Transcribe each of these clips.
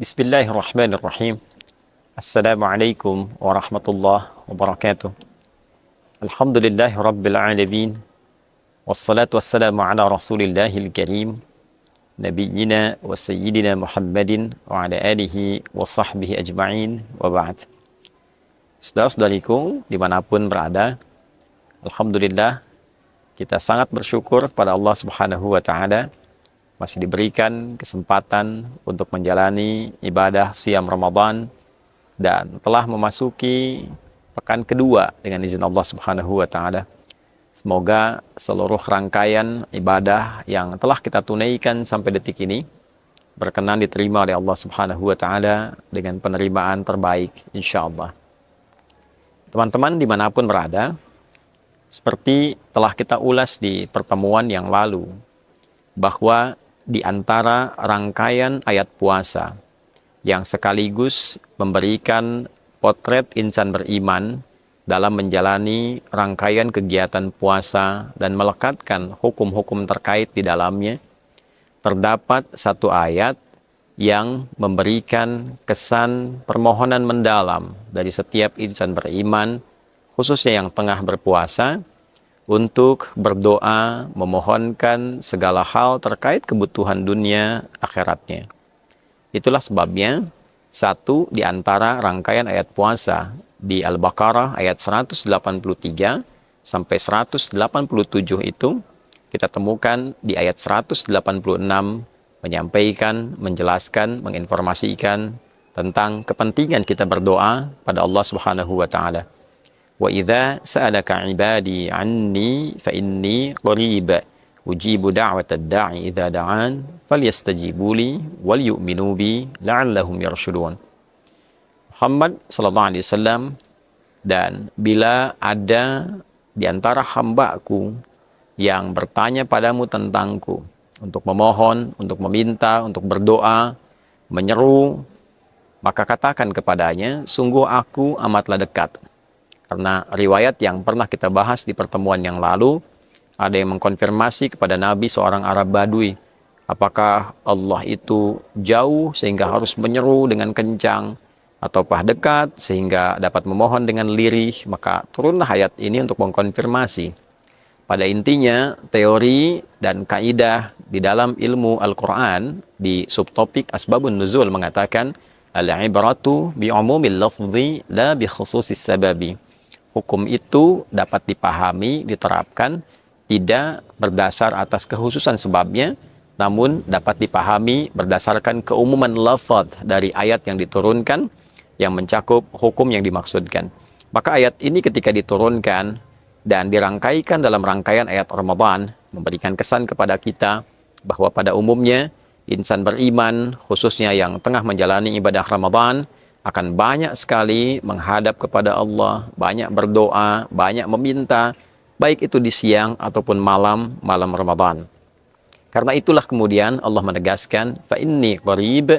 Bismillahirrahmanirrahim. Assalamualaikum warahmatullahi wabarakatuh. Alhamdulillahi rabbil alamin. Wassalatu wassalamu ala rasulillahil karim. Nabiyyina wa sayyidina Muhammadin wa ala alihi wa sahbihi ajma'in wa ba'd. Saudara-saudariku dimanapun berada, Alhamdulillah kita sangat bersyukur pada Allah Subhanahu wa ta'ala masih diberikan kesempatan untuk menjalani ibadah siam Ramadan dan telah memasuki pekan kedua dengan izin Allah Subhanahu wa ta'ala. Semoga seluruh rangkaian ibadah yang telah kita tunaikan sampai detik ini berkenan diterima oleh Allah Subhanahu wa ta'ala dengan penerimaan terbaik insyaallah. Teman-teman dimanapun berada, seperti telah kita ulas di pertemuan yang lalu, bahwa di antara rangkaian ayat puasa yang sekaligus memberikan potret insan beriman dalam menjalani rangkaian kegiatan puasa dan melekatkan hukum-hukum terkait di dalamnya, terdapat satu ayat yang memberikan kesan permohonan mendalam dari setiap insan beriman, khususnya yang tengah berpuasa, untuk berdoa memohonkan segala hal terkait kebutuhan dunia akhiratnya. Itulah sebabnya satu di antara rangkaian ayat puasa di Al-Baqarah ayat 183 sampai 187 itu kita temukan di ayat 186 menyampaikan, menjelaskan, menginformasikan tentang kepentingan kita berdoa pada Allah Subhanahu wa ta'ala. Wa idza sa'alaka 'ibadi 'anni fa inni qarib ujibu da'watad da'i idza da'an falyastajibu li wal yu'minu bi la'allahum yarshudun. Muhammad sallallahu alaihi wasallam, dan bila ada di antara hamba-Ku yang bertanya padamu tentangku, untuk memohon, untuk meminta, untuk berdoa, menyeru, maka katakan kepadanya, sungguh Aku amatlah dekat. Karena riwayat yang pernah kita bahas di pertemuan yang lalu, ada yang mengkonfirmasi kepada Nabi seorang Arab Badui, apakah Allah itu jauh sehingga harus menyeru dengan kencang, ataukah dekat sehingga dapat memohon dengan lirih. Maka turunlah ayat ini untuk mengkonfirmasi. Pada intinya, teori dan kaidah di dalam ilmu Al-Quran di subtopik Asbabun Nuzul mengatakan, al-ibratu bi'umumil lafzi la bi khususis sababi. Hukum itu dapat dipahami, diterapkan, tidak berdasar atas kekhususan sebabnya, namun dapat dipahami berdasarkan keumuman lafaz dari ayat yang diturunkan yang mencakup hukum yang dimaksudkan. Maka ayat ini ketika diturunkan dan dirangkaikan dalam rangkaian ayat Ramadan, memberikan kesan kepada kita bahwa pada umumnya insan beriman, khususnya yang tengah menjalani ibadah Ramadan, akan banyak sekali menghadap kepada Allah, banyak berdoa, banyak meminta, baik itu di siang ataupun malam Ramadan. Karena itulah kemudian Allah menegaskan, fa inni qarib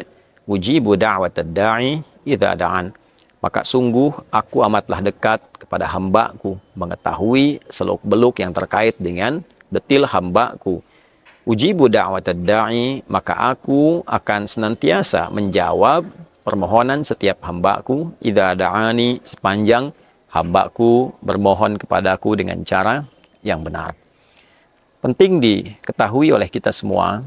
ujibu da'watad da'i idza da'an. Maka sungguh Aku amatlah dekat kepada hamba-Ku, mengetahui seluk-beluk yang terkait dengan detil hamba-Ku. Ujibu da'watad da'i, maka Aku akan senantiasa menjawab permohonan setiap hamba-Ku, idza da'ani, sepanjang hamba-Ku bermohon kepadaku dengan cara yang benar. Penting diketahui oleh kita semua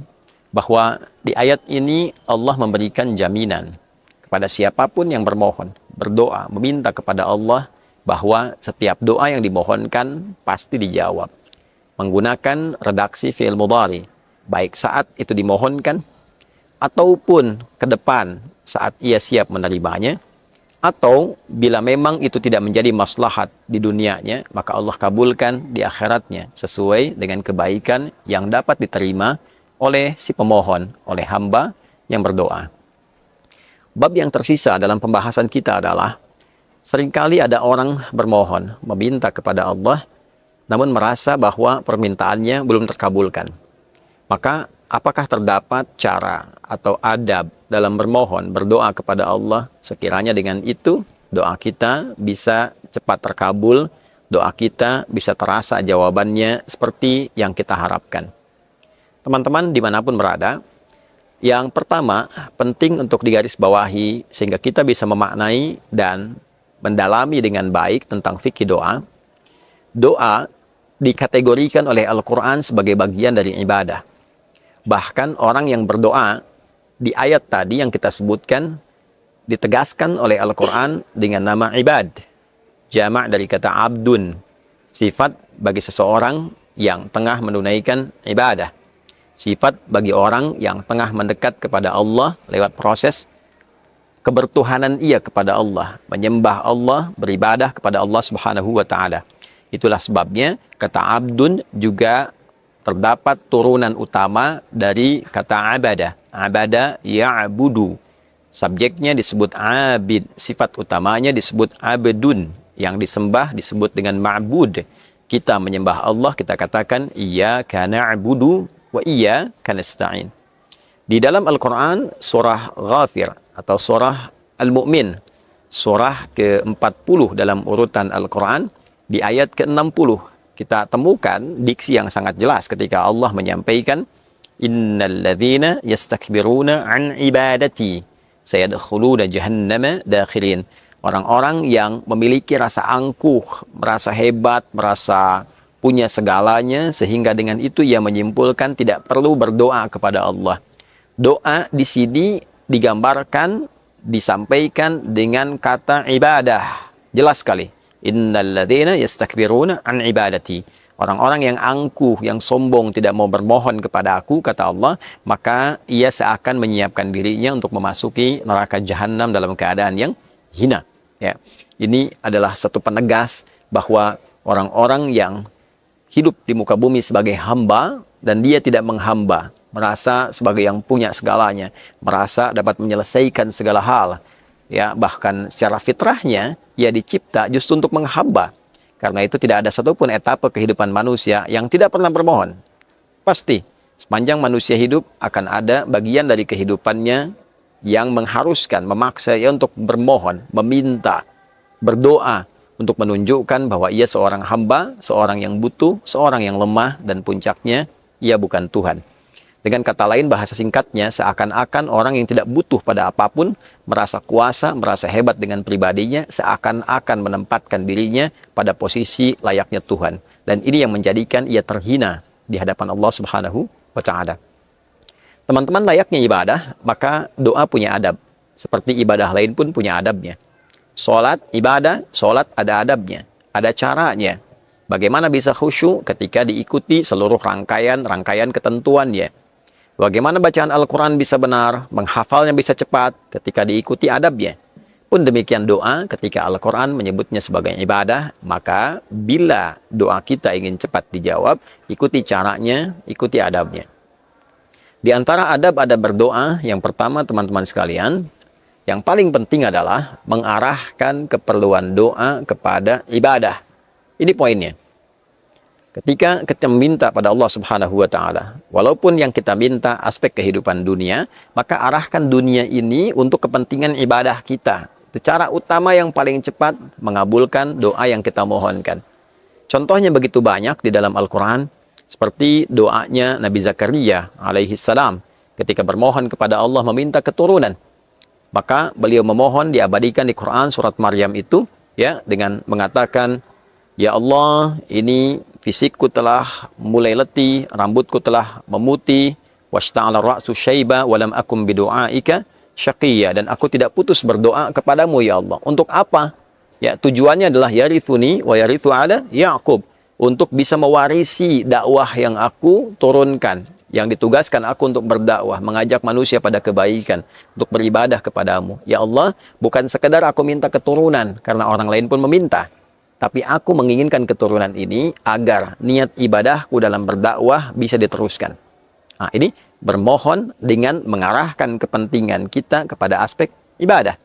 bahwa di ayat ini Allah memberikan jaminan kepada siapapun yang bermohon, berdoa, meminta kepada Allah, bahwa setiap doa yang dimohonkan pasti dijawab. Menggunakan redaksi fi'il mudhari, baik saat itu dimohonkan ataupun ke depan saat ia siap menerimanya, atau bila memang itu tidak menjadi maslahat di dunianya, maka Allah kabulkan di akhiratnya sesuai dengan kebaikan yang dapat diterima oleh si pemohon, oleh hamba yang berdoa. Bab yang tersisa dalam pembahasan kita adalah, seringkali ada orang bermohon, meminta kepada Allah, namun merasa bahwa permintaannya belum terkabulkan. Maka apakah terdapat cara atau adab dalam bermohon, berdoa kepada Allah, sekiranya dengan itu doa kita bisa cepat terkabul, doa kita bisa terasa jawabannya seperti yang kita harapkan. Teman-teman dimanapun berada, Yang pertama, penting untuk digarisbawahi sehingga kita bisa memaknai dan mendalami dengan baik tentang fikih doa. Doa dikategorikan oleh Al-Quran sebagai bagian dari ibadah. Bahkan orang yang berdoa di ayat tadi yang kita sebutkan ditegaskan oleh Al-Quran dengan nama ibad. Jamak dari kata abdun, sifat bagi seseorang yang tengah menunaikan ibadah. Sifat bagi orang yang tengah mendekat kepada Allah lewat proses kebertuhanan ia kepada Allah, menyembah Allah, beribadah kepada Allah Subhanahu wa taala. Itulah sebabnya kata abdun juga terdapat turunan utama dari kata abada. Abada ya'budu. Subjeknya disebut abid, sifat utamanya disebut abdun. Yang disembah disebut dengan ma'bud. Kita menyembah Allah, kita katakan iyyaka na'budu wa iyyaka nasta'in. Di dalam Al-Quran, surah Ghafir atau surah Al-Mu'min, surah ke-40 dalam urutan Al-Quran, di ayat ke-60, kita temukan diksi yang sangat jelas ketika Allah menyampaikan, Innal ladzina yastakbiruna an ibadati sayadkhuluna jahannama dakhirin. Orang-orang yang memiliki rasa angkuh, merasa hebat, merasa punya segalanya, sehingga dengan itu ia menyimpulkan tidak perlu berdoa kepada Allah. Doa di sini digambarkan, disampaikan dengan kata ibadah. Jelas sekali. Innal ladzina yastakbiruna an ibadati. Orang-orang yang angkuh, yang sombong, tidak mau bermohon kepada aku, kata Allah, maka ia seakan menyiapkan dirinya untuk memasuki neraka jahanam dalam keadaan yang hina. Ya. Ini adalah satu penegas bahwa orang-orang yang hidup di muka bumi sebagai hamba dan dia tidak menghamba, merasa sebagai yang punya segalanya, merasa dapat menyelesaikan segala hal. Ya, bahkan secara fitrahnya ia dicipta justru untuk menghamba. Karena itu tidak ada satupun etapa kehidupan manusia yang tidak pernah bermohon. Pasti sepanjang manusia hidup akan ada bagian dari kehidupannya yang mengharuskan, memaksa ia untuk bermohon, meminta, berdoa, untuk menunjukkan bahwa ia seorang hamba, seorang yang butuh, seorang yang lemah, dan puncaknya ia bukan Tuhan. Dengan kata lain, bahasa singkatnya, seakan-akan orang yang tidak butuh pada apapun, merasa kuasa, merasa hebat dengan pribadinya, seakan-akan menempatkan dirinya pada posisi layaknya Tuhan. Dan ini yang menjadikan ia terhina di hadapan Allah Subhanahu wa ta'ala. Teman-teman, layaknya ibadah, maka doa punya adab. Seperti ibadah lain pun punya adabnya. Salat, ibadah, salat ada adabnya, ada caranya. Bagaimana bisa khusyuk ketika diikuti seluruh rangkaian ketentuannya. Bagaimana bacaan Al-Quran bisa benar, menghafalnya bisa cepat ketika diikuti adabnya. Pun demikian doa ketika Al-Quran menyebutnya sebagai ibadah, maka bila doa kita ingin cepat dijawab, ikuti caranya, ikuti adabnya. Di antara adab-adab berdoa, yang pertama teman-teman sekalian, yang paling penting adalah mengarahkan keperluan doa kepada ibadah. Ini poinnya. Ketika kita meminta pada Allah Subhanahu wa ta'ala, walaupun yang kita minta aspek kehidupan dunia, maka arahkan dunia ini untuk kepentingan ibadah kita. Itu cara utama yang paling cepat mengabulkan doa yang kita mohonkan. Contohnya begitu banyak di dalam Al-Quran, seperti doanya Nabi Zakaria alaihi salam ketika bermohon kepada Allah meminta keturunan. Maka beliau memohon diabadikan di Quran surat Maryam itu, ya, dengan mengatakan, Ya Allah, ini fisikku telah mulai letih, rambutku telah memutih, washta'ala ra'su syaiba walam akum bidu'aika syaqiyya, dan aku tidak putus berdoa kepadamu ya Allah. Untuk apa? Ya, tujuannya adalah yarithuni wa yarithu ala Ya'qub, untuk bisa mewarisi dakwah yang aku turunkan, yang ditugaskan aku untuk berdakwah, mengajak manusia pada kebaikan, untuk beribadah kepadamu. Ya Allah, bukan sekedar aku minta keturunan karena orang lain pun meminta, tapi aku menginginkan keturunan ini agar niat ibadahku dalam berdakwah bisa diteruskan. Nah, ini bermohon dengan mengarahkan kepentingan kita kepada aspek ibadah.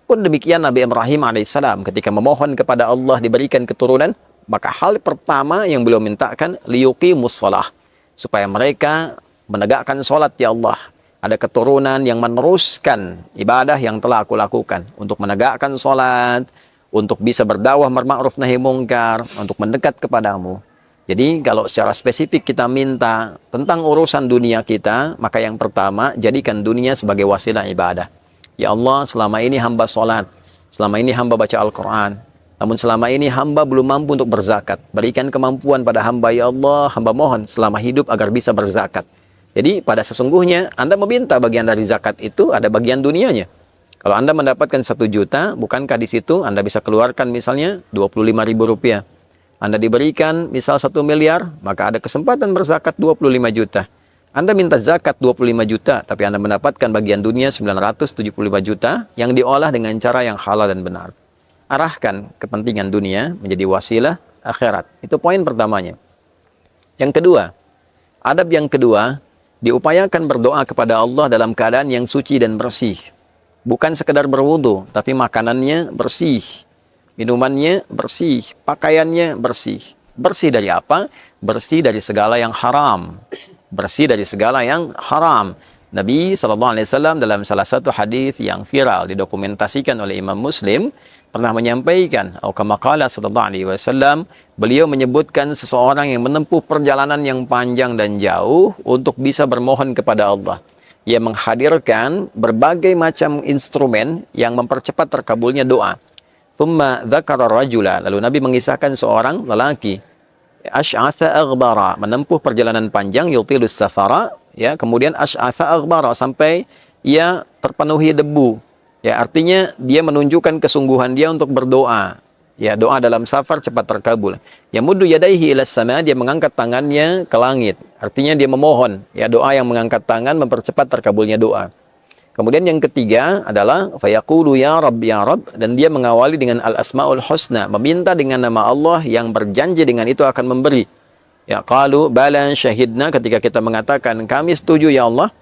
Pun demikian Nabi Ibrahim alaihissalam ketika memohon kepada Allah diberikan keturunan, maka hal pertama yang beliau mintakan, liyuqimus shalah, supaya mereka menegakkan sholat ya Allah. Ada keturunan yang meneruskan ibadah yang telah aku lakukan, untuk menegakkan sholat, untuk bisa berdakwah ma'ruf nahi mungkar, untuk mendekat kepadamu. Jadi kalau secara spesifik kita minta tentang urusan dunia kita, maka yang pertama jadikan dunia sebagai wasilah ibadah. Ya Allah, selama ini hamba sholat, selama ini hamba baca Al-Quran, namun selama ini hamba belum mampu untuk berzakat. Berikan kemampuan pada hamba, ya Allah, hamba mohon selama hidup agar bisa berzakat. Jadi pada sesungguhnya Anda meminta bagian dari zakat itu ada bagian dunianya. Kalau Anda mendapatkan 1 juta, bukankah di situ Anda bisa keluarkan misalnya 25.000 rupiah. Anda diberikan misal 1 miliar, maka ada kesempatan berzakat 25 juta. Anda minta zakat 25 juta, tapi Anda mendapatkan bagian dunia 975 juta yang diolah dengan cara yang halal dan benar. Arahkan kepentingan dunia menjadi wasilah akhirat. Itu poin pertamanya. Yang kedua, adab yang kedua, diupayakan berdoa kepada Allah dalam keadaan yang suci dan bersih. Bukan sekedar berwudu, tapi makanannya bersih, minumannya bersih, pakaiannya bersih. Bersih dari apa? Bersih dari segala yang haram. Bersih dari segala yang haram. Nabi SAW dalam salah satu hadis yang viral didokumentasikan oleh Imam Muslim pernah menyampaikan, atau kama qala sallallahu alaihi wasallam, beliau menyebutkan seseorang yang menempuh perjalanan yang panjang dan jauh untuk bisa bermohon kepada Allah. Ia menghadirkan berbagai macam instrumen yang mempercepat terkabulnya doa. Thumma dzakara rajula, lalu Nabi mengisahkan seorang lelaki, asy'atha aghbara, menempuh perjalanan panjang, yutilus safara, ya, kemudian asy'atha aghbara, sampai ia terpenuhi debu. Ya, artinya dia menunjukkan kesungguhan dia untuk berdoa. Ya, doa dalam safar cepat terkabul. Ya, muddu yadaihi ila sama, dia mengangkat tangannya ke langit. Artinya dia memohon. Ya, doa yang mengangkat tangan mempercepat terkabulnya doa. Kemudian yang ketiga adalah fayaqulu ya Rabb, dan dia mengawali dengan al-asmaul husna, meminta dengan nama Allah yang berjanji dengan itu akan memberi. Ya, qalu bala syahidna, ketika kita mengatakan kami setuju ya Allah,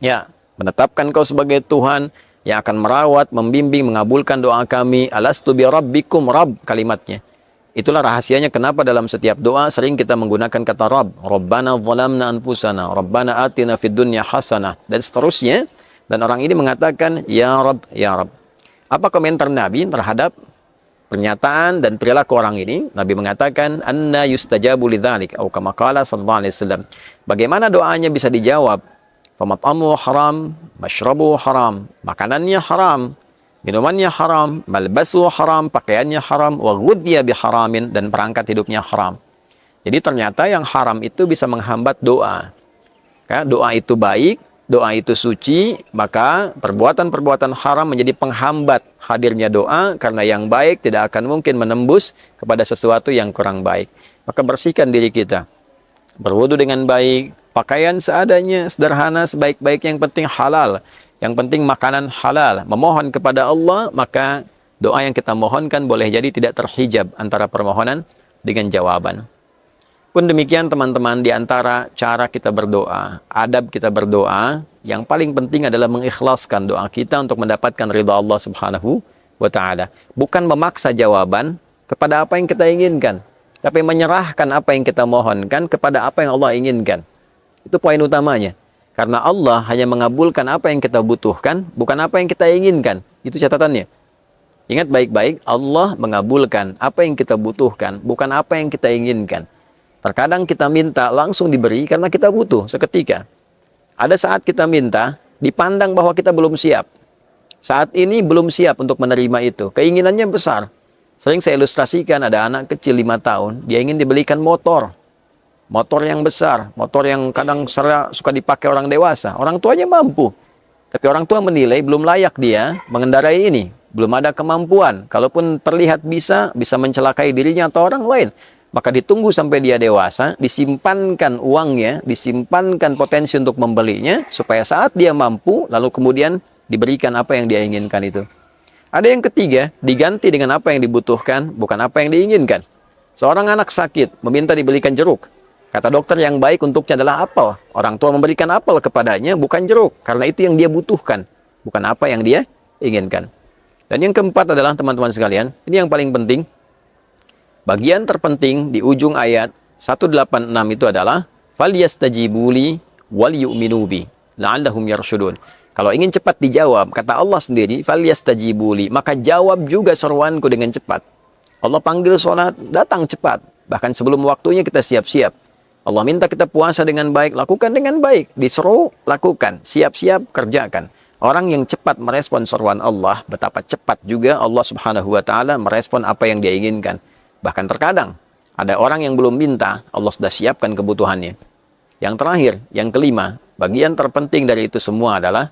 ya, menetapkan kau sebagai Tuhan yang akan merawat, membimbing, mengabulkan doa kami. Alastu bi rabbikum, Rabb kalimatnya. Itulah rahasianya kenapa dalam setiap doa sering kita menggunakan kata Rabb. Rabbana zalamna anfusana, Rabbana atina fid dunya hasanah, dan seterusnya. Dan orang ini mengatakan, ya Rabb, ya Rabb. Apa komentar Nabi terhadap pernyataan dan perilaku orang ini? Nabi mengatakan, anna yustajabu lidzalik, atau kama qala sallallahu alaihi wasallam. Bagaimana doanya bisa dijawab? Famat'amu haram, mashrabu haram, makanannya haram, minumannya haram, malbasu haram, pakaiannya haram, wa ghudhiya biharamin, dan perangkat hidupnya haram. Jadi ternyata yang haram itu bisa menghambat doa. Doa itu baik, doa itu suci, maka perbuatan-perbuatan haram menjadi penghambat hadirnya doa, karena yang baik tidak akan mungkin menembus kepada sesuatu yang kurang baik. Maka bersihkan diri kita. Berwudu dengan baik, pakaian seadanya, sederhana, sebaik-baik, yang penting halal. Yang penting makanan halal. Memohon kepada Allah, maka doa yang kita mohonkan boleh jadi tidak terhijab antara permohonan dengan jawaban. Pun demikian teman-teman, di antara cara kita berdoa, adab kita berdoa, yang paling penting adalah mengikhlaskan doa kita untuk mendapatkan ridha Allah Subhanahu wa ta'ala. Bukan memaksa jawaban kepada apa yang kita inginkan, tapi menyerahkan apa yang kita mohonkan kepada apa yang Allah inginkan. Itu poin utamanya. Karena Allah hanya mengabulkan apa yang kita butuhkan, bukan apa yang kita inginkan. Itu catatannya. Ingat baik-baik, Allah mengabulkan apa yang kita butuhkan, bukan apa yang kita inginkan. Terkadang kita minta langsung diberi karena kita butuh seketika. Ada saat kita minta, dipandang bahwa kita belum siap. Saat ini belum siap untuk menerima itu. Keinginannya besar. Sering saya ilustrasikan, ada anak kecil 5 tahun, dia ingin dibelikan motor. Motor yang besar, motor yang kadang suka dipakai orang dewasa. Orang tuanya mampu. Tapi orang tua menilai belum layak dia mengendarai ini. Belum ada kemampuan. Kalaupun terlihat bisa mencelakai dirinya atau orang lain. Maka ditunggu sampai dia dewasa, disimpankan uangnya, disimpankan potensi untuk membelinya, supaya saat dia mampu, lalu kemudian diberikan apa yang dia inginkan itu. Ada yang ketiga, diganti dengan apa yang dibutuhkan, bukan apa yang diinginkan. Seorang anak sakit, meminta dibelikan jeruk. Kata dokter yang baik untuknya adalah apel. Orang tua memberikan apel kepadanya, bukan jeruk. Karena itu yang dia butuhkan, bukan apa yang dia inginkan. Dan yang keempat adalah, teman-teman sekalian, ini yang paling penting. Bagian terpenting di ujung ayat 186 itu adalah falyastajibuli wal yu'minu bi la'allahum yarshudun. Kalau ingin cepat dijawab, kata Allah sendiri, falyastajibuli, maka jawab juga seruanku dengan cepat. Allah panggil sholat, datang cepat. Bahkan sebelum waktunya kita siap-siap. Allah minta kita puasa dengan baik, lakukan dengan baik. Disuruh, lakukan. Siap-siap, kerjakan. Orang yang cepat merespon seruan Allah, betapa cepat juga Allah Subhanahu wa Ta'ala merespon apa yang dia inginkan. Bahkan terkadang ada orang yang belum minta, Allah sudah siapkan kebutuhannya. Yang terakhir, yang kelima, bagian terpenting dari itu semua adalah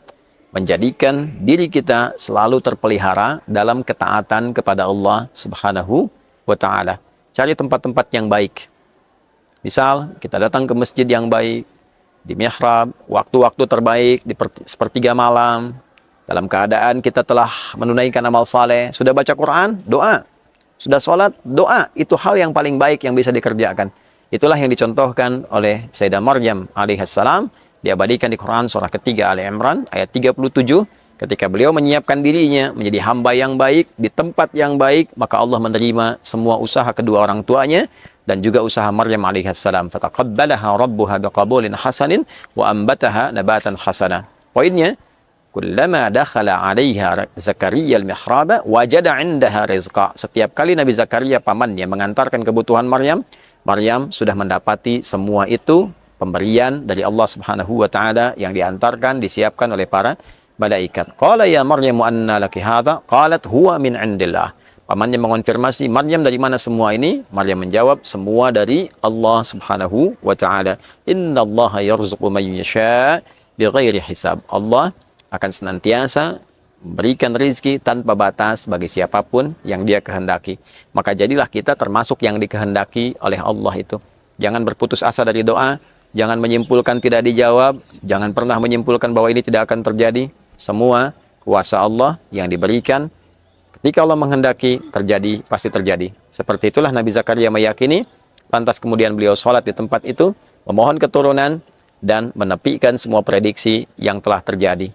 menjadikan diri kita selalu terpelihara dalam ketaatan kepada Allah Subhanahu wa Ta'ala. Cari tempat-tempat yang baik. Misal, kita datang ke masjid yang baik, di mihrab, waktu-waktu terbaik, di sepertiga malam, dalam keadaan kita telah menunaikan amal saleh, sudah baca Quran, doa. Sudah sholat, doa. Itu hal yang paling baik yang bisa dikerjakan. Itulah yang dicontohkan oleh Sayyidah Maryam alaihissalam, diabadikan di Quran surah ketiga Ali Imran, ayat 37, ketika beliau menyiapkan dirinya menjadi hamba yang baik, di tempat yang baik, maka Allah menerima semua usaha kedua orang tuanya, dan juga usaha Maryam alaihissalam. Fataqabbalaha rabbuha biqabulin hasanin wa ambataha nabatan hasana. Poinnya, kullama dakhala 'alaiha Zakaria al-mihraba wajada 'indaha rizqa. Setiap kali Nabi Zakaria pamannya mengantarkan kebutuhan Maryam, Maryam sudah mendapati semua itu pemberian dari Allah Subhanahu wa Ta'ala yang diantarkan, disiapkan oleh para malaikat. Qala ya Maryam anna laki hadha? Qalat huwa min 'indillah. Pamannya mengonfirmasi, Maryam dari mana semua ini? Maryam menjawab, semua dari Allah Subhanahu wa Ta'ala. Inna Allah yarzuqu man yasha' bighairi hisab. Allah akan senantiasa memberikan rizki tanpa batas bagi siapapun yang dia kehendaki. Maka jadilah kita termasuk yang dikehendaki oleh Allah itu. Jangan berputus asa dari doa, jangan menyimpulkan tidak dijawab, jangan pernah menyimpulkan bahwa ini tidak akan terjadi. Semua kuasa Allah yang diberikan, ketika Allah menghendaki terjadi, pasti terjadi. Seperti itulah Nabi Zakaria meyakini, lantas kemudian beliau sholat di tempat itu, memohon keturunan, dan menepikan semua prediksi yang telah terjadi.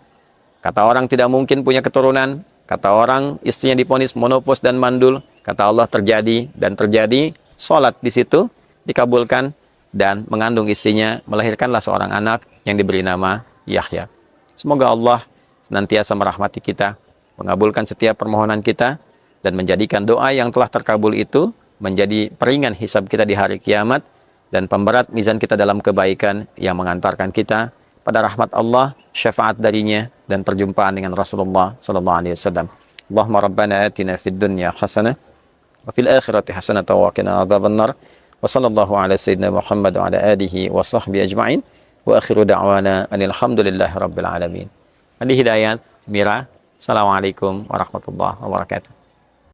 Kata orang tidak mungkin punya keturunan, kata orang istrinya divonis monopos dan mandul, kata Allah terjadi dan terjadi, sholat di situ, dikabulkan, dan mengandung istrinya, melahirkanlah seorang anak yang diberi nama Yahya. Semoga Allah senantiasa merahmati kita, mengabulkan setiap permohonan kita, dan menjadikan doa yang telah terkabul itu menjadi peringan hisab kita di hari kiamat, dan pemberat mizan kita dalam kebaikan yang mengantarkan kita pada rahmat Allah, syafaat darinya, dan perjumpaan dengan Rasulullah sallallahu alaihi wasallam. Allahumma rabbana atina fid dunya hasanah wa fil akhirati hasanah wa qina adzabannar. Wa sallallahu ala sayyidina Muhammad wa ala alihi wa sahbihi ajma'in. Wa akhiru da'wana alhamdulillahi rabbil alamin. Adi Hidayat, Mira. Assalamualaikum warahmatullahi wabarakatuh.